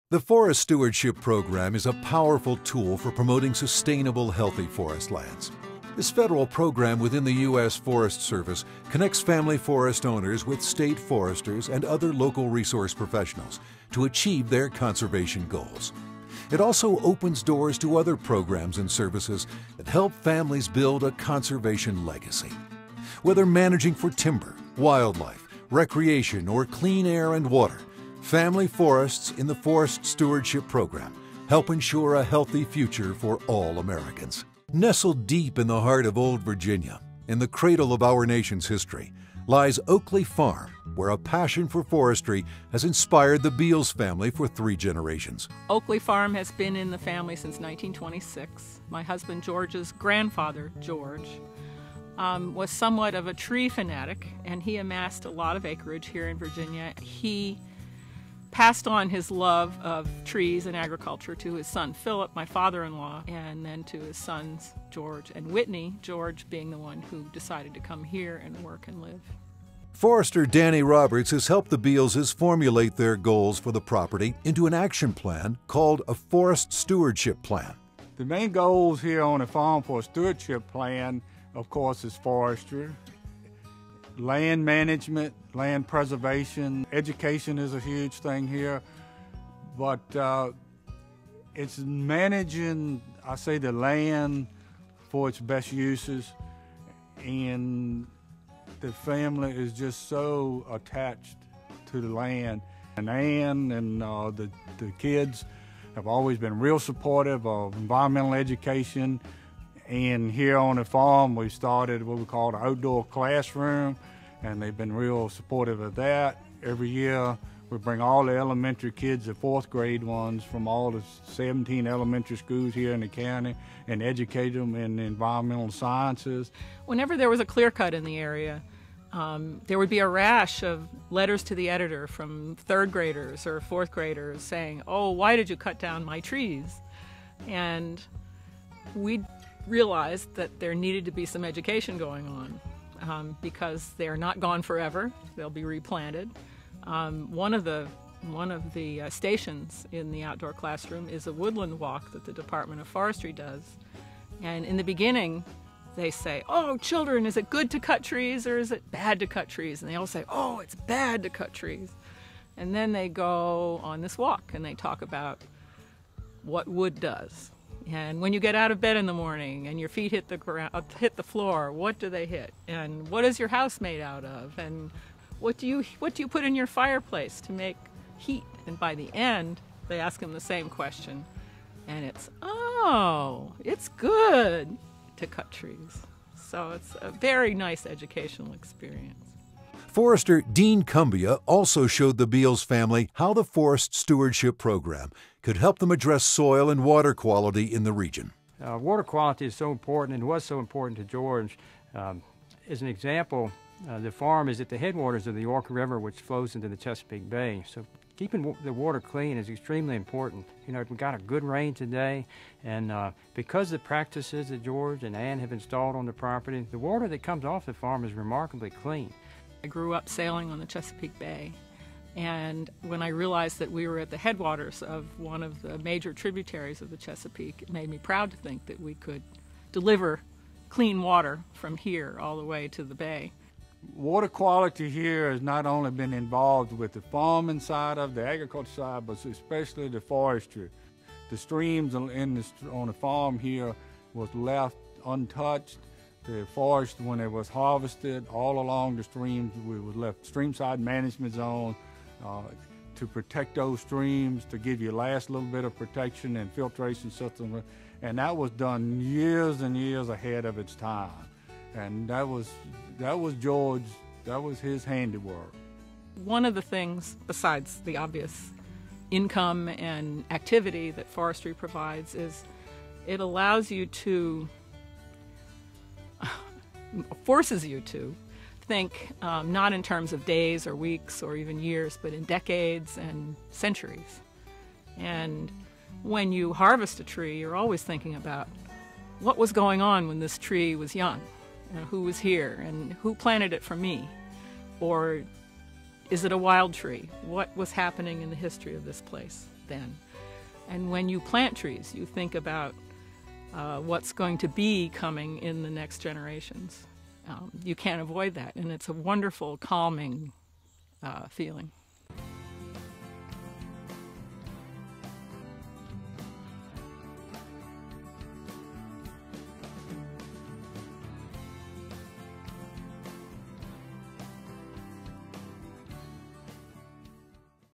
The Forest Stewardship Program is a powerful tool for promoting sustainable, healthy forest lands. This federal program within the U.S. Forest Service connects family forest owners with state foresters and other local resource professionals to achieve their conservation goals. It also opens doors to other programs and services that help families build a conservation legacy. Whether managing for timber, wildlife, recreation, or clean air and water, family forests in the Forest Stewardship Program help ensure a healthy future for all Americans. Nestled deep in the heart of old Virginia, in the cradle of our nation's history, lies Oakley Farm, where a passion for forestry has inspired the Beals family for 3 generations. Oakley Farm has been in the family since 1926. My husband George's grandfather, George, was somewhat of a tree fanatic, and he amassed a lot of acreage here in Virginia. He passed on his love of trees and agriculture to his son Philip, my father-in-law, and then to his sons George and Whitney, George being the one who decided to come here and work and live. Forester Danny Roberts has helped the Bealses formulate their goals for the property into an action plan called a Forest Stewardship Plan. The main goals here on the farm for a stewardship plan, of course, is forestry, land management, land preservation. Education is a huge thing here, but it's managing, I say, the land for its best uses, and the family is just so attached to the land. And Ann and the kids have always been real supportive of environmental education. And here on the farm, we started what we call the outdoor classroom, and they've been real supportive of that. Every year, we bring all the elementary kids, the 4th grade ones, from all the 17 elementary schools here in the county and educate them in environmental sciences. Whenever there was a clear cut in the area, there would be a rash of letters to the editor from 3rd graders or 4th graders saying, "Oh, why did you cut down my trees?" And we realized that there needed to be some education going on because they're not gone forever. They'll be replanted. One of the stations in the outdoor classroom is a woodland walk that the Department of Forestry does. And in the beginning, they say, "Oh, children, is it good to cut trees or is it bad to cut trees?" And they all say, "Oh, it's bad to cut trees." And then they go on this walk and they talk about what wood does. And when you get out of bed in the morning and your feet hit the ground, hit the floor, what do they hit? And what is your house made out of? And what do you put in your fireplace to make heat? And by the end, they ask them the same question, and it's, "Oh, it's good to cut trees." So it's a very nice educational experience. Forester Dean Cumbia also showed the Beals family how the Forest Stewardship Program could help them address soil and water quality in the region. Water quality is so important, and was so important to George. As an example, the farm is at the headwaters of the York River, which flows into the Chesapeake Bay. So keeping the water clean is extremely important. You know, we got a good rain today, and because of the practices that George and Ann have installed on the property, the water that comes off the farm is remarkably clean. I grew up sailing on the Chesapeake Bay, and when I realized that we were at the headwaters of one of the major tributaries of the Chesapeake, it made me proud to think that we could deliver clean water from here all the way to the bay. Water quality here has not only been involved with the farming side of the agriculture side, but especially the forestry. The streams on the farm here was left untouched. The forest, when it was harvested, all along the streams, we was left streamside management zone to protect those streams, to give you last little bit of protection and filtration system. And that was done years and years ahead of its time. And that was George, that was his handiwork. One of the things, besides the obvious income and activity that forestry provides, is it allows you to, forces you to think not in terms of days or weeks or even years, but in decades and centuries. And when you harvest a tree, you're always thinking about what was going on when this tree was young. You know, who was here and who planted it for me? Or is it a wild tree? What was happening in the history of this place? then. And when you plant trees, you think about what's going to be coming in the next generations. You can't avoid that, and it's a wonderful, calming feeling.